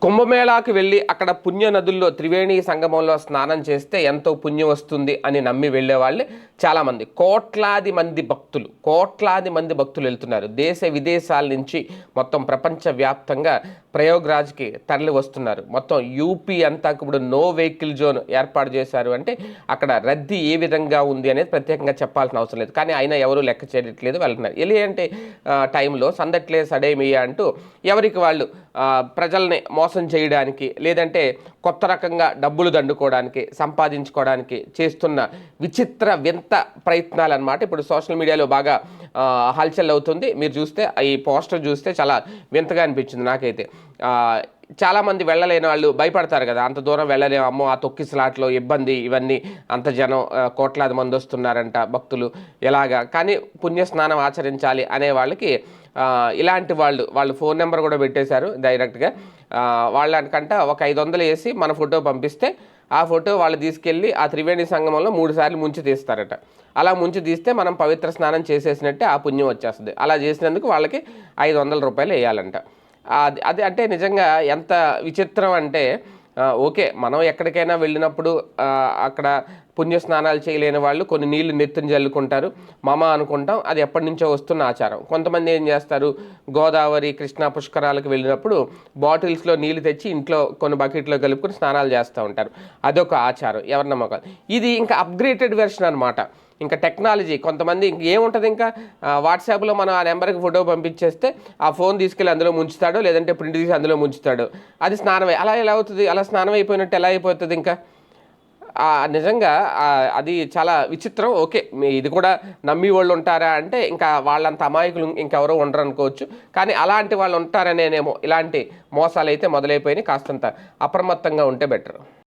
కుంభమేళాకి వెళ్ళి అక్కడ పుణ్య నదుల్లో త్రివేణి సంగమంలో స్నానం చేస్తే ఎంతో పుణ్యం వస్తుంది అని నమ్మి వెళ్ళేవాళ్ళు చాలామంది. కోట్లాది మంది భక్తులు వెళ్తున్నారు. దేశ విదేశాల నుంచి మొత్తం ప్రపంచవ్యాప్తంగా ప్రయాగ్రాజ్కి తరలి వస్తున్నారు. మొత్తం యూపీ అంతా ఇప్పుడు నో వెహికల్ జోన్ ఏర్పాటు చేశారు. అంటే అక్కడ రద్దీ ఏ విధంగా ఉంది అనేది ప్రత్యేకంగా చెప్పాల్సిన అవసరం లేదు. కానీ అయినా ఎవరు లెక్క చేయట్లేదు, వెళ్తున్నారు. ఎలాంటి టైంలో సందట్లే సడేమియా అంటూ ఎవరికి వాళ్ళు ప్రజల్ని మోసం చేయడానికి, లేదంటే కొత్త రకంగా డబ్బులు దండుకోవడానికి, సంపాదించుకోవడానికి చేస్తున్న వింత ప్రయత్నాలు అన్నమాట. ఇప్పుడు సోషల్ మీడియాలో బాగా హల్చల్ అవుతుంది. మీరు చూస్తే ఈ పోస్టర్ చూస్తే చాలా వింతగా అనిపించింది నాకైతే. చాలామంది వెళ్ళలేని వాళ్ళు భయపడతారు కదా, అంత దూరం వెళ్ళలేము, అమ్మో ఆ తొక్కిసలాట్లో ఇబ్బంది, ఇవన్నీ అంత జనం కోట్లాది మంది వస్తున్నారంట భక్తులు ఎలాగా. కానీ పుణ్యస్నానం ఆచరించాలి అనే వాళ్ళకి ఇలాంటి వాళ్ళు ఫోన్ నెంబర్ కూడా పెట్టేశారు డైరెక్ట్గా. వాళ్ళకంట ఒక 500 వేసి మన ఫోటో పంపిస్తే ఆ ఫోటో వాళ్ళు తీసుకెళ్ళి ఆ త్రివేణి సంగమంలో 3 సార్లు ముంచి తీస్తారట. అలా ముంచి తీస్తే మనం పవిత్ర స్నానం చేసేసినట్టే ఆ పుణ్యం వచ్చేస్తుంది. అలా చేసినందుకు వాళ్ళకి 500 రూపాయలు వేయాలంట. అది అంటే నిజంగా ఎంత విచిత్రం అంటే, ఓకే మనం ఎక్కడికైనా వెళ్ళినప్పుడు అక్కడ పుణ్యస్నానాలు చేయలేని వాళ్ళు కొన్ని నీళ్లు నెత్తిని జల్లుకుంటారు, మమ అనుకుంటాం. అది ఎప్పటి నుంచో వస్తున్న ఆచారం. కొంతమంది ఏం చేస్తారు, గోదావరి కృష్ణా పుష్కరాలకు వెళ్ళినప్పుడు బాటిల్స్లో నీళ్లు తెచ్చి ఇంట్లో కొన్ని బకెట్లో కలుపుకొని స్నానాలు చేస్తూ ఉంటారు. అదొక ఆచారం, ఎవరి నమ్మకాలు. ఇది ఇంకా అప్గ్రేడెడ్ వెర్షన్ అనమాట. ఇంకా టెక్నాలజీ కొంతమంది ఏముంటుంది, ఇంకా వాట్సాప్లో మనం ఆ నెంబర్కి ఫోటో పంపించేస్తే ఆ ఫోన్ తీసుకెళ్ళి అందులో ముంచుతాడు, లేదంటే ప్రింట్ తీసి అందులో ముంచుతాడు. అది స్నానమే. అలా ఎలా అవుతుంది? అలా స్నానం అయిపోయినట్టు ఎలా అయిపోతుంది? ఇంకా నిజంగా అది చాలా విచిత్రం. ఓకే, ఇది కూడా నమ్మి వాళ్ళు ఉంటారా అంటే ఇంకా వాళ్ళంత అమాయకులు ఇంకెవరో ఉండరు అనుకోవచ్చు. కానీ అలాంటి వాళ్ళు ఉంటారనేనేమో ఇలాంటి మోసాలు అయితే మొదలైపోయినాయి. కాస్తంత అప్రమత్తంగా ఉంటే బెటర్.